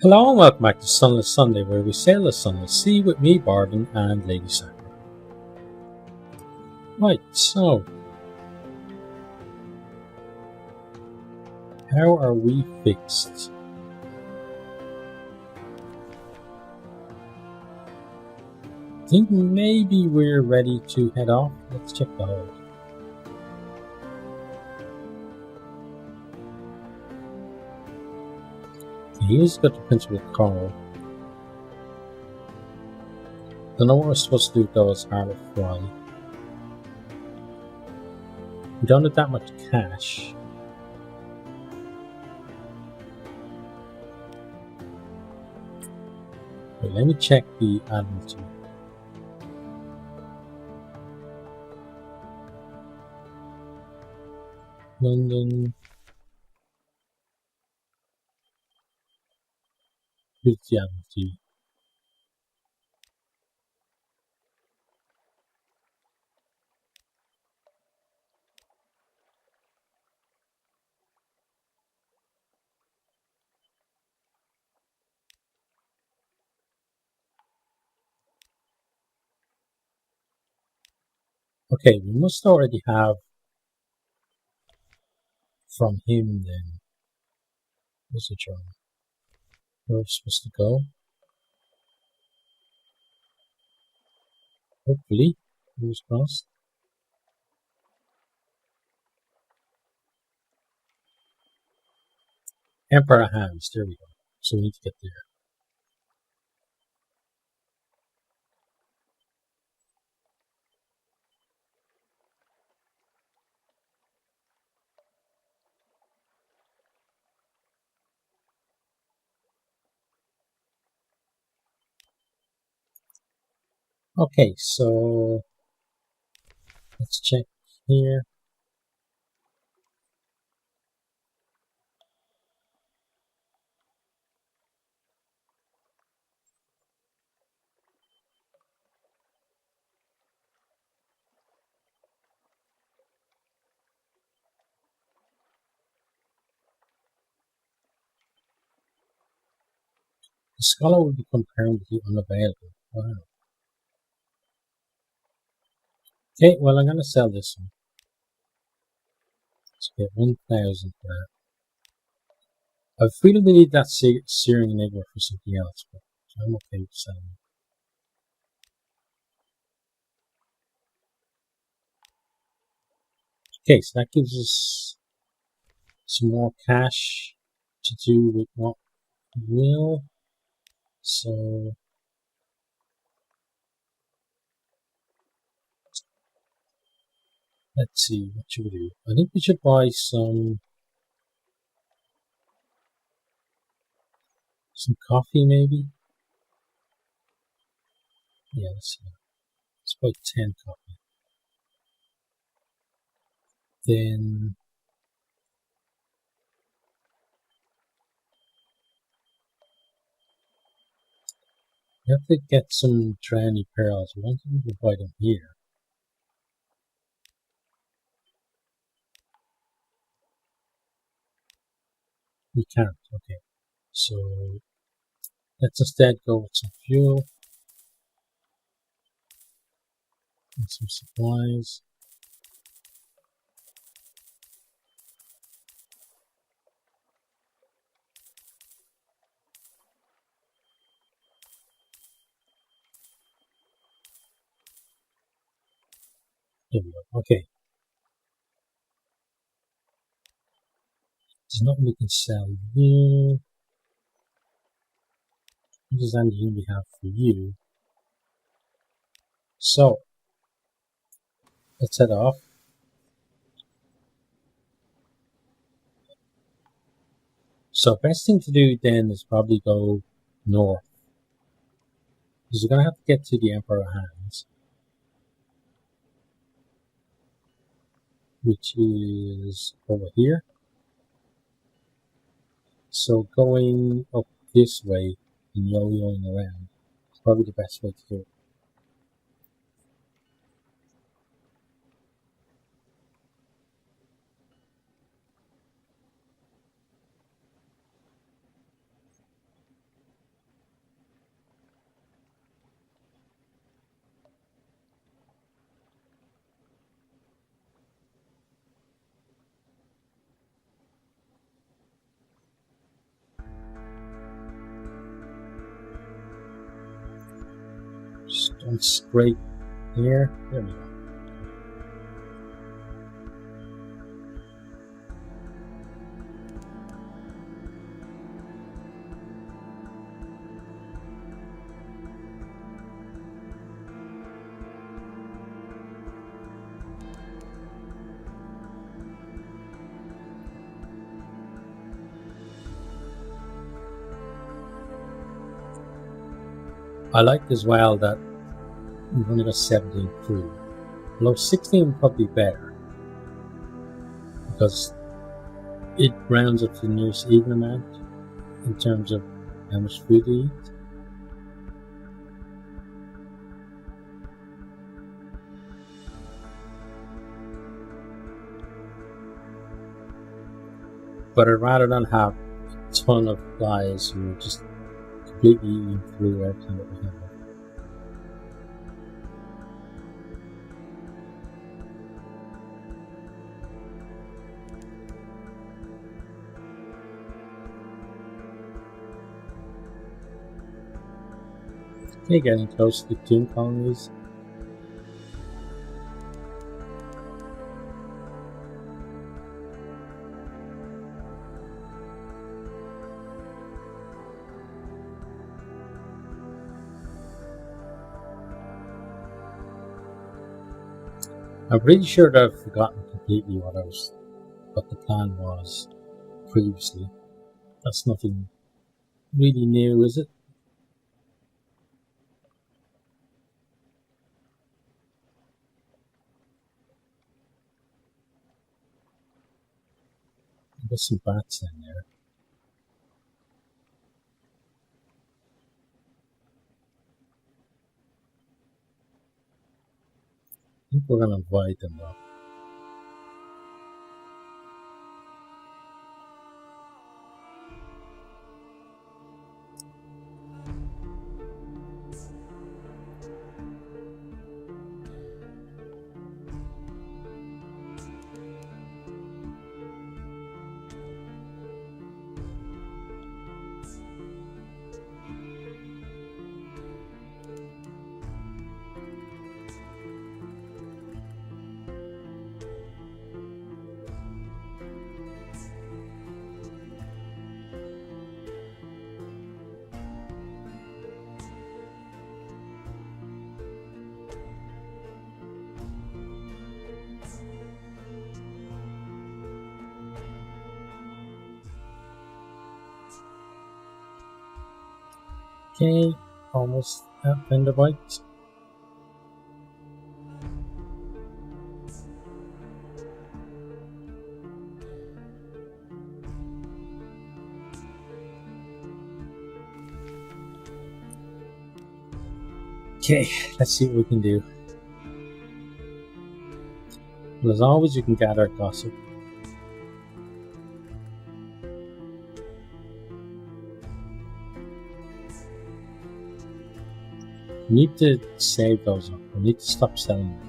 Hello and welcome back to Sunless Sunday, where we sail the Sunless Sea with me, Bardon, and Lady Sarah. Right, so how are we fixed? I think maybe we're ready to head off. Let's check the hold. He's got the principal coral. Don't know what we're supposed to do though as Harbour Fly. We don't have that much cash. Wait, let me check the Admiralty. London. Here's the Admiralty. Okay, we must already have from him then. Where's the drum? Where we're supposed to go? Hopefully, fingers crossed. Emperor hands, there we go. So we need to get there. Okay, so let's check here. The scholar will become permanently unavailable. Wow. Okay, well, I'm going to sell this one. Let's get 1,000 for that. I feel we need that searing enigma for something else, but I'm okay with selling it. Okay, so that gives us some more cash to do with what we will. So let's see, what should we do? I think we should buy some coffee maybe. Yeah, let's see. Let's buy 10 coffee. Then we have to get some drowny pearls. I don't think we can buy them here. We can't, okay. So let's instead go with some fuel and some supplies. There we go, okay. There's nothing we can sell here. What does anything we have for you? So let's head off. So best thing to do then is probably go north, because we're going to have to get to the Emperor Hands, which is over here. So going up this way and yo-yoing around is probably the best way to do it. Don't scrape here. There we go. I like as well that we've only got 17 crew. Although 16 would probably be better, because it rounds up to the nearest even amount in terms of how much food they eat. But I'd rather not have a ton of guys who are just completely eating through everything that we have. Okay, getting close to the tomb colonies. I'm pretty sure that I've forgotten completely what the plan was previously. That's nothing really new, is it? There's some bats in there. I think we're gonna avoid them though. Okay, almost at Fenderbite. Okay, let's see what we can do. Well, as always, you can gather gossip. We need to save those up. We need to stop selling them.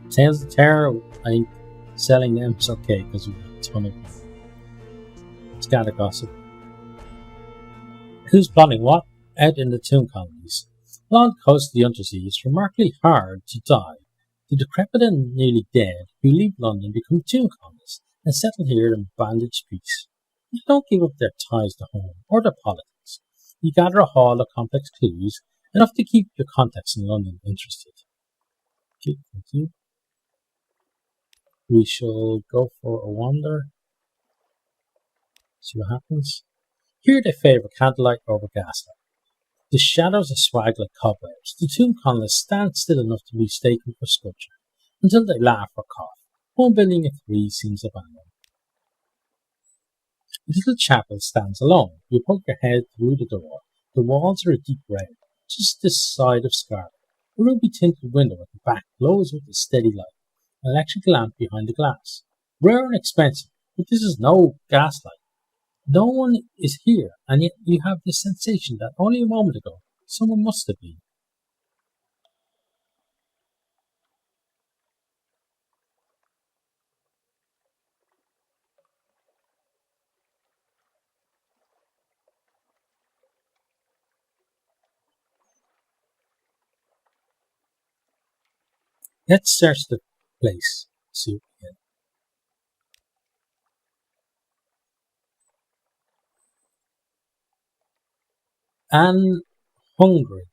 Tales of Terror, I think selling them is okay because we've got a ton of them. Let's gather gossip. Who's plotting what? Out in the tomb colonies. Along the coast of the Undersea, it's remarkably hard to die. The decrepit and nearly dead who leave London become tomb colonists and settle here in bandaged peace. They don't give up their ties to home or their politics. You gather a haul of complex clues, enough to keep your contacts in London interested. Okay, thank you. We shall go for a wander. See what happens. Here they favour candlelight over gaslight. The shadows are swag like cobwebs. The tomb colonists stand still enough to be mistaken for sculpture, until they laugh or cough. One building of three seems abandoned. The little chapel stands alone. You poke your head through the door. The walls are a deep red, just this side of scarlet. A ruby-tinted window at the back glows with a steady light. An electric lamp behind the glass. Rare and expensive, but this is no gaslight. No one is here, and yet you have this sensation that only a moment ago someone must have been. Let's search the place. See what we get. And hungry.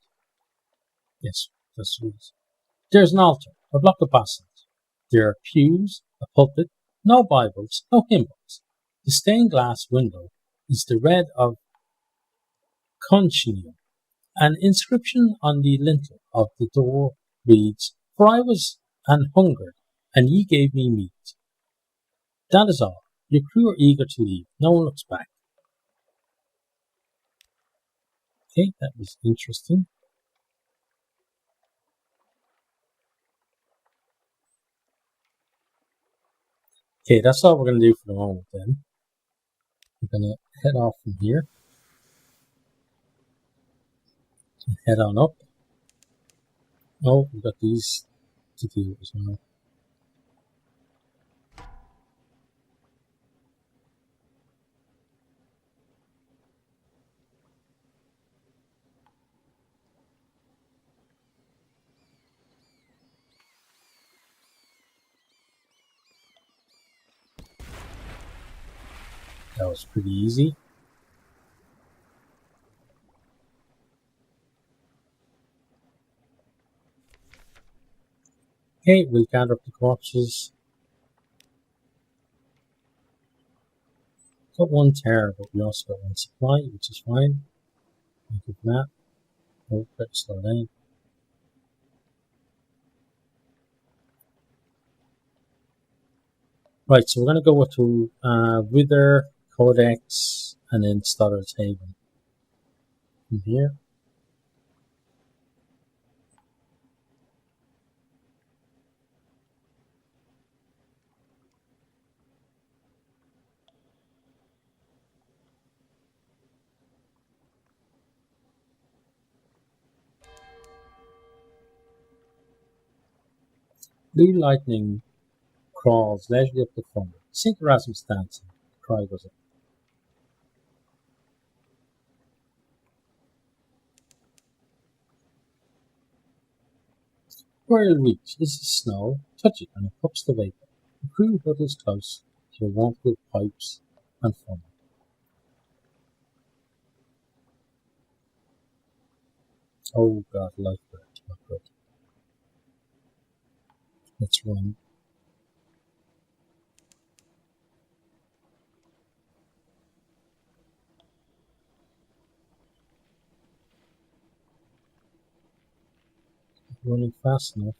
Yes, that's what it is. There's an altar, a block of basalts. There are pews, a pulpit, no Bibles, no hymn books. The stained glass window is the red of conchinium. An inscription on the lintel of the door reads, "For I was an hungered, and ye gave me meat." That is all. Your crew are eager to leave. No one looks back. Okay, that was interesting. Okay, that's all we're going to do for the moment then. We're going to head off from here. Head on up. Oh, we've got these to do as well. That was pretty easy. Okay, we'll gather up the corpses. Got one tear, but we also got one supply, which is fine. Thank you for that. Oh, let's slow down. Right, so we're going to go to Wither, Codex, and then Stoddart's Haven. From here. Blue lightning crawls leisurely up the funnel. Sink Erasmus dancing. The cry goes up. Where you'll reach is the snow. Touch it and it puffs the vapour. The crew huddles close to your warmth with pipes and funnel. Oh god, lifeboat. Not good. Let's run. Running fast enough.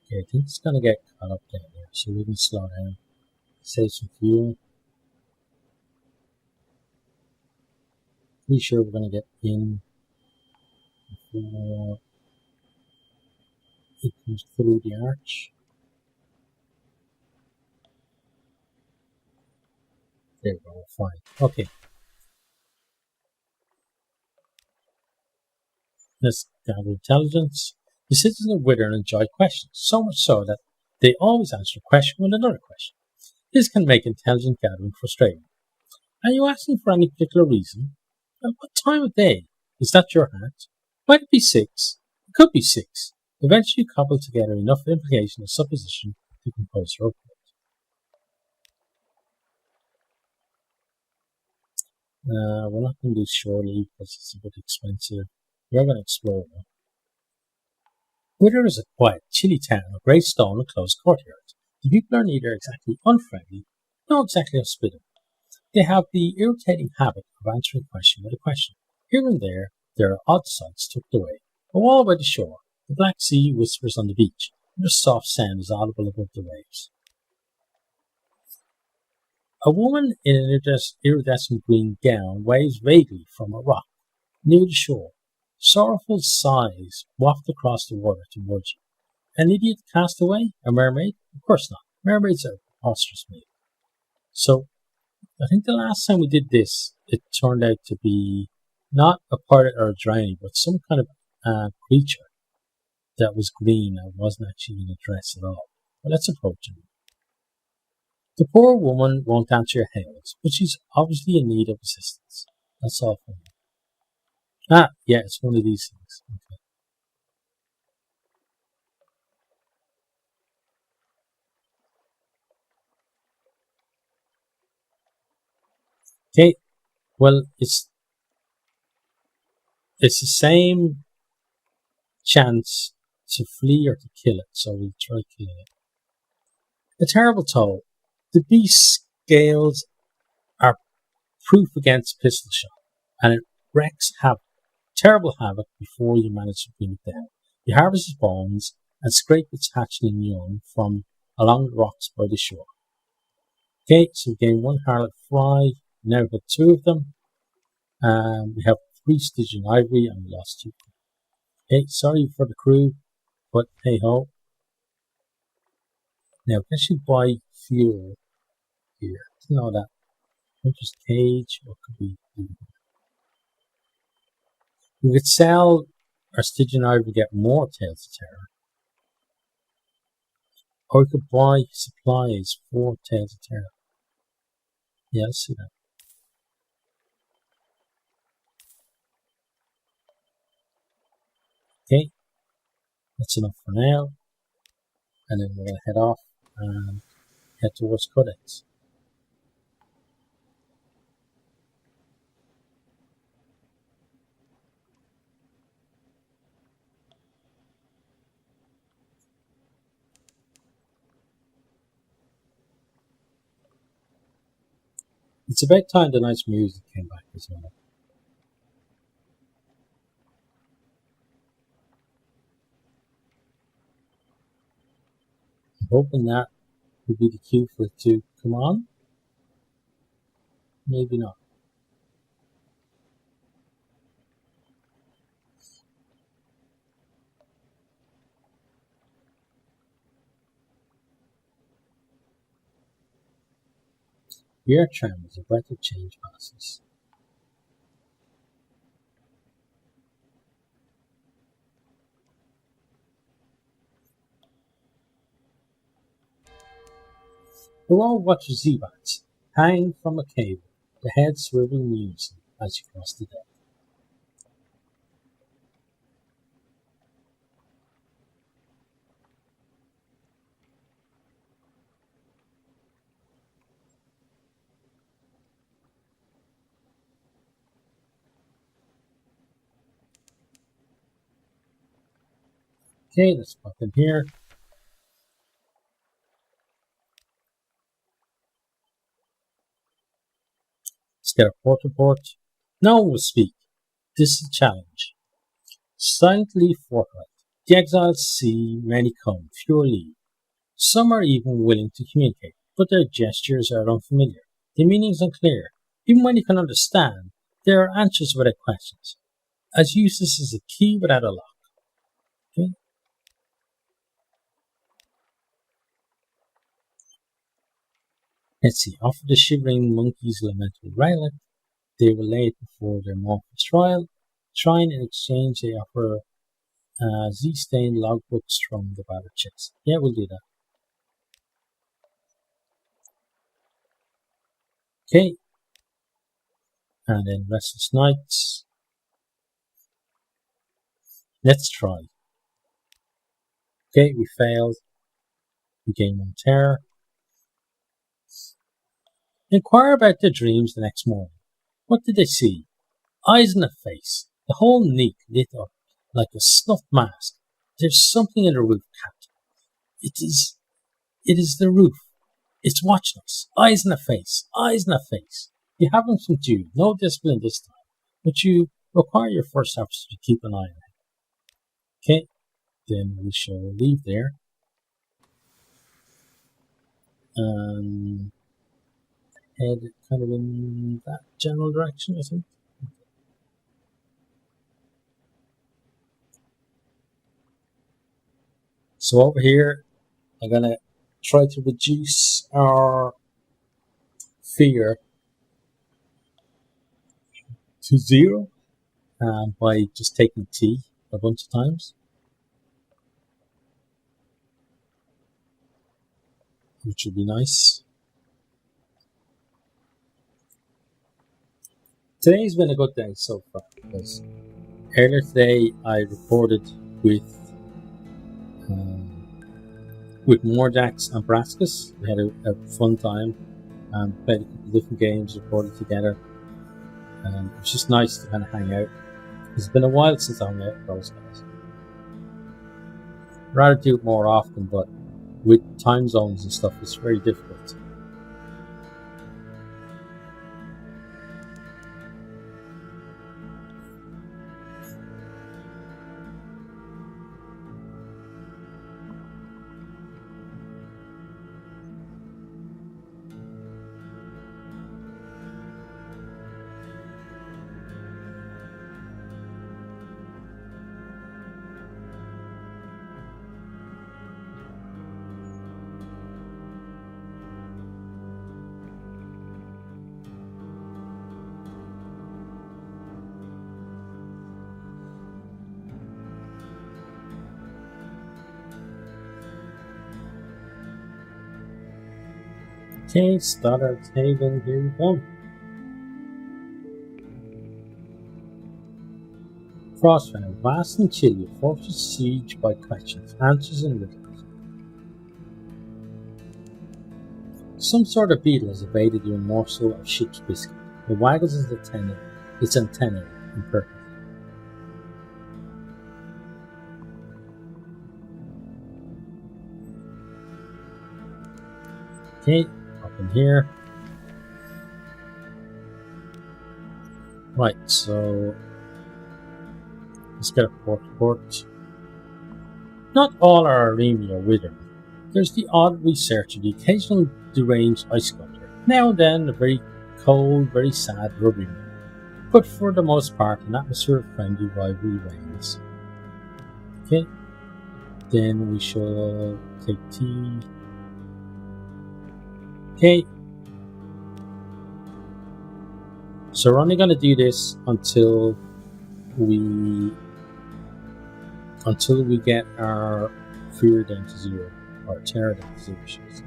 Okay, I think it's gonna get caught up down there, so we can slow down. Save some fuel. Pretty sure we're gonna get in before it comes through the arch. There we go, fine. Okay. Let's gather intelligence. The citizens of Wither enjoy questions, so much so that they always answer a question with another question. This can make intelligence gathering frustrating. Are you asking for any particular reason? At what time of day? Is that your hat? Might it be 6? It could be 6. Eventually you cobble together enough implication and supposition to compose your report. We're not going to do shore leave because it's a bit expensive. We're going to explore though. Wither is a quiet, chilly town of grey stone and closed courtyards. The people are neither exactly unfriendly, nor exactly hospitable. They have the irritating habit of answering a question with a question. Here and there are odd sights tucked away. A wall by the shore, the black sea whispers on the beach, and a soft sound is audible above the waves. A woman in an iridescent green gown waves vaguely from a rock near the shore. Sorrowful sighs waft across the water towards you. An idiot castaway? A mermaid? Of course not. Mermaids are preposterous made. So, I think the last time we did this, it turned out to be not a pirate or a drownee, but some kind of creature that was green and wasn't actually in a dress at all. But let's approach him. The poor woman won't answer your hails, but she's obviously in need of assistance. That's all for me. Ah, yeah, it's one of these things. Okay, well, it's the same chance to flee or to kill it, so we'll try killing it. A terrible toll. The beast's scales are proof against pistol shot, and it wreaks terrible havoc before you manage to bring it down. You harvest its bones and scrape its hatchling young from along the rocks by the shore. Okay, so we gain one harlot fry. Now we've got two of them. We have 3 Stygian ivory and we lost 2. Okay, sorry for the crew, but hey ho. Now, can she buy fuel here? Didn't know that. Just cage, what could we do? We could sell our Stygian ivory to get more Tales of Terror. Or we could buy supplies for Tales of Terror. Yeah, let's see that. Okay, that's enough for now. And then we're going to head off and head towards Codex. It's about time the nice music came back as well. I'm hoping that will be the cue for it to come on. Maybe not. The air tram is a breath of change passes. The wall watches Z-Bats hang from a cable, the head swiveling in unison as you cross the deck. Okay, let's pop in here. Let's get a port report. No one will speak. This is a challenge. Silently forthright. The exiles see many come, fewer leave. Some are even willing to communicate, but their gestures are unfamiliar. The meaning is unclear. Even when you can understand, there are answers without questions. As useless as a key without a lock. Okay? Let's see. Offer the shivering monkeys elemental relic. They will lay it before their mortal trial. Shrine in exchange, they offer Z-stained logbooks from the battered chest. Yeah, we'll do that. Okay. And then Restless Nights. Let's try. Okay, we failed. We gain 1 terror. Inquire about their dreams the next morning. What did they see? Eyes in the face. The whole neck lit up like a snuffed mask. There's something in the roof, Captain. It is the roof. It's watching us. Eyes in the face. Eyes in the face. You haven't subdued. No discipline this time. But you require your first officer to keep an eye on it. Okay, then we shall leave there. And head kind of in that general direction, I think. So over here, I'm going to try to reduce our fear to zero by just taking T a bunch of times, which would be nice. Today's been a good day so far because earlier today I recorded with more Jacks and Brascus. We had a fun time and played a couple of different games, recorded together, and it was just nice to kind of hang out. It's been a while since I hung out with those guys. I'd rather do it more often, but with time zones and stuff, it's very difficult. Okay, Stoddard Haven, here we go. Frostfire, vast and chilly, fortress siege by questions, answers and riddles. Some sort of beetle has evaded your morsel of ship's biscuit. It waggles its antennae impertinently. Okay, up in here. Right, so let's get a port. Not all our Arimi are withered. There's the odd researcher, the occasional deranged ice sculptor. Now and then a very cold, very sad rubbing. But for the most part, an atmosphere of friendly rivalry reigns. Okay, then we shall take tea. Okay, so we're only going to do this until we get our fear down to zero, or terror down to zero, should I say.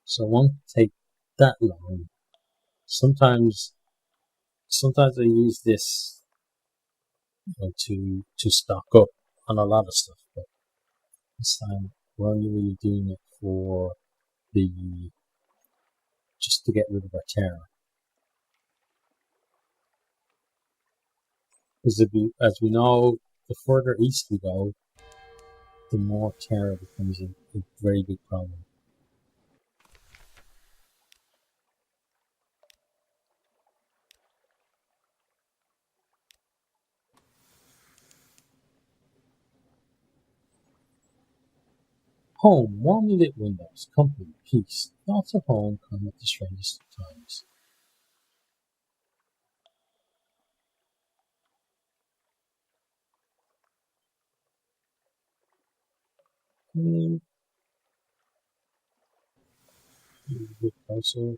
So it won't take that long. Sometimes I use this, to stock up on a lot of stuff, but this time we're only really doing it for just to get rid of our terror. Because as we know, the further east we go, the more terror becomes a very big problem. Home, warmly lit windows, company, peace. Thoughts of home come at the strangest of times. A bit closer.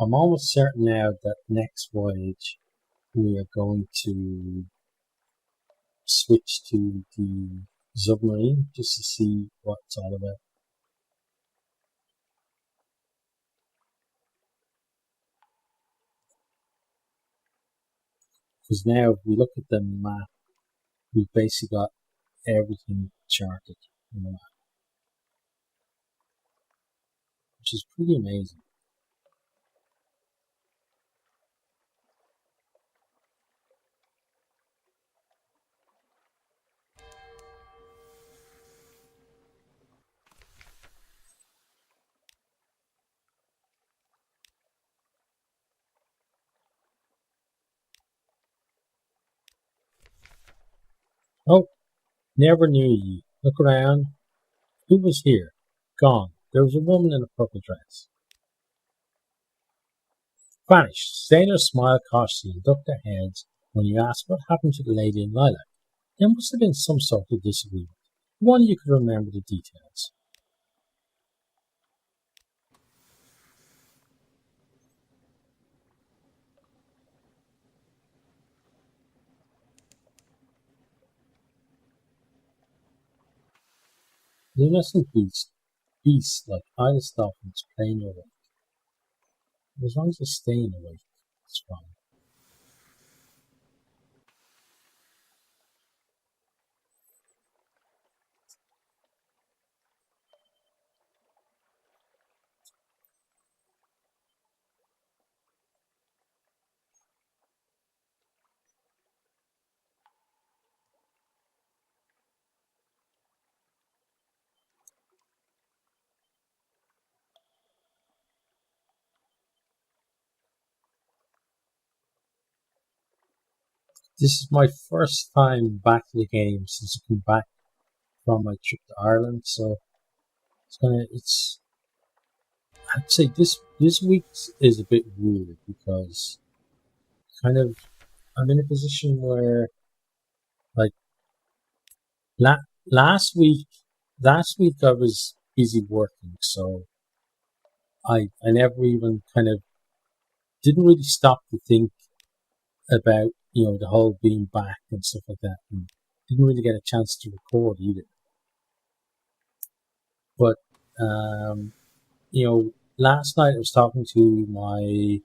I'm almost certain now that next voyage we are going to switch to the submarine just to see what it's all about. Because now, if we look at the map, we've basically got everything charted in the map, which is pretty amazing. Oh, never knew ye. Look around. Who was here? Gone. There was a woman in a purple dress. Vanished. Sailors smiled cautiously and ducked their heads when you asked what happened to the lady in lilac. There must have been some sort of disagreement. One you could remember the details. The innocent beasts like eyeless dolphins playing awake. As long as they're staying awake, it's fine. This is my first time back to the game since I came back from my trip to Ireland, so it's I'd say this week is a bit weird because kind of I'm in a position where like la- last week last week I was busy working, so I never even kind of didn't really stop to think about the whole being back and stuff like that, and didn't really get a chance to record either. But um, last night I was talking to my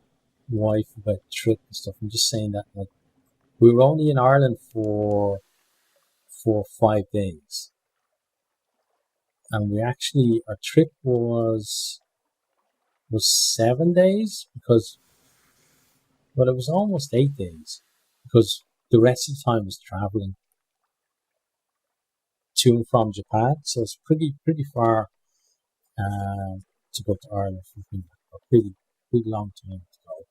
wife about the trip and stuff, and just saying that like we were only in Ireland for 5 days, and we actually our trip was 7 days because well it was almost 8 days because the rest of the time was traveling to and from Japan, so it's pretty far to go to Ireland from Finland. A pretty long time to go.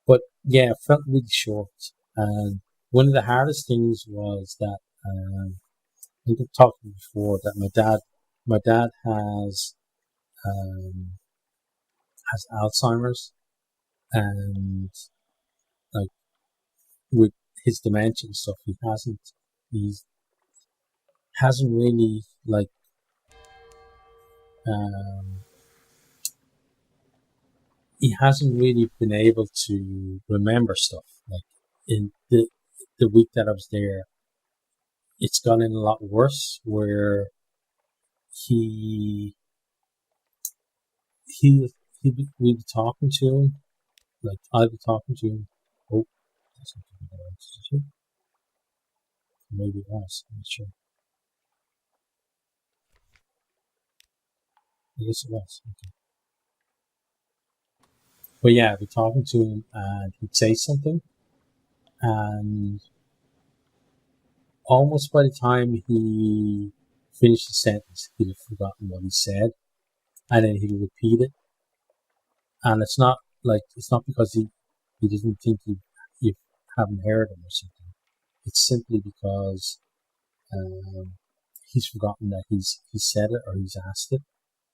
But yeah, it felt really short. And one of the hardest things was that I think I've talked before that my dad um, has Alzheimer's, and like with his dementia and stuff, he hasn't really like um, he hasn't really been able to remember stuff. Like in the week that I was there, it's gotten a lot worse. Where he he we'd be talking to him, like I'd be talking to him. Oh, that's not the right institute. Maybe it was. I'm not sure. I guess it was. Okay. But yeah, I'd be talking to him, and he'd say something, and almost by the time he finished the sentence, he'd have forgotten what he said, and then he'd repeat it. And it's not because he doesn't think you haven't heard him or something. It's simply because he's forgotten that he said it or he's asked it.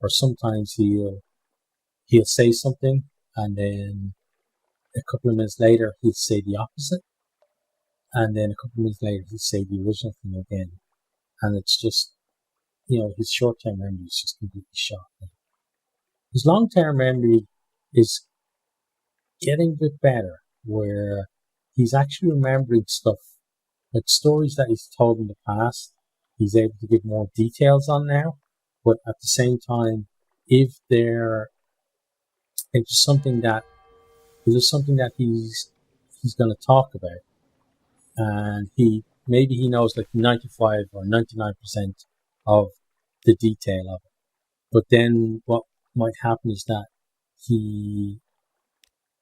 Or sometimes he'll say something, and then a couple of minutes later he'll say the opposite, and then a couple of minutes later he'll say the original thing again. And it's just his short term memory is just completely shot. His long term memory is getting a bit better, where he's actually remembering stuff like stories that he's told in the past. He's able to give more details on now, but at the same time, if there if there's something that if there's something that he's going to talk about, and he knows like 95 or 99% of the detail of it, but then what might happen is that he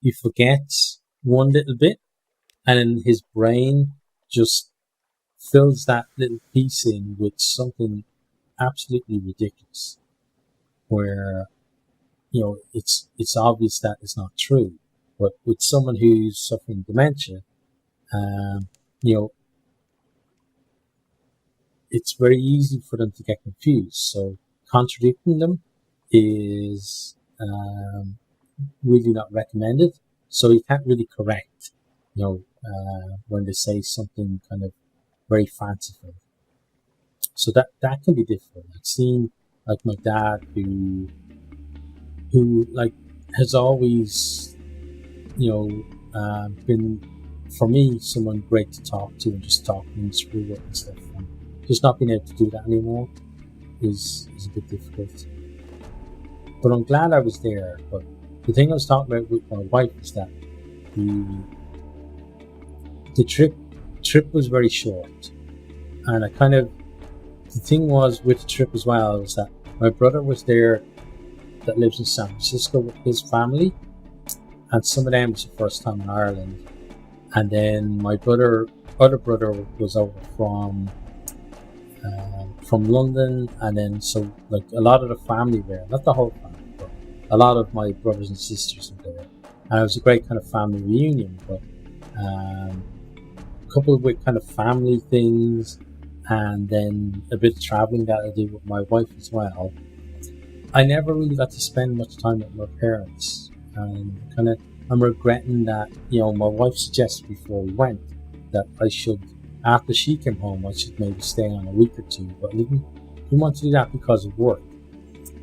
he forgets one little bit, and then his brain just fills that little piece in with something absolutely ridiculous, where it's obvious that it's not true. But with someone who's suffering dementia, um, you know, it's very easy for them to get confused. So contradicting them is really not recommended. So you can't really correct, when they say something kind of very fanciful. So that can be difficult. I've seen like my dad who like has always, been, for me, someone great to talk to and just talk things through it and stuff. And just not being able to do that anymore is a bit difficult. But I'm glad I was there. But the thing I was talking about with my wife is that the trip was very short, and the thing was with the trip as well was that my brother was there that lives in San Francisco with his family, and some of them was the first time in Ireland, and then my other brother was over from London, and then so like a lot of the family there, not the whole family, but a lot of my brothers and sisters were there, and it was a great kind of family reunion. But coupled with kind of family things, and then a bit of traveling that I did with my wife as well, I never really got to spend much time with my parents, and I'm regretting that. My wife suggested before we went that I should, after she came home, I should maybe stay on a week or two, but I didn't want to do that because of work,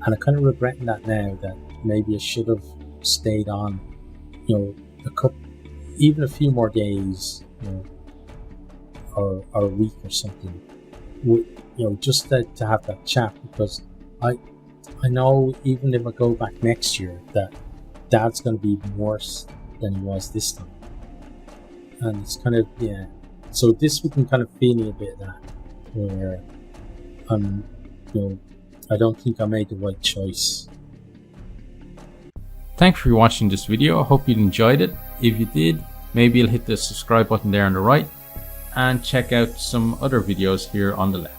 and I'm kind of regretting that now, that maybe I should have stayed on, even a few more days, or a week or something, just to have that chat, because I know even if I go back next year that Dad's going to be even worse than he was this time, and it's kind of, so this week I'm kind of feeling a bit of that, where I don't think I made the right choice. Thanks for watching this video. I hope you enjoyed it. If you did, maybe you'll hit the subscribe button there on the right and check out some other videos here on the left.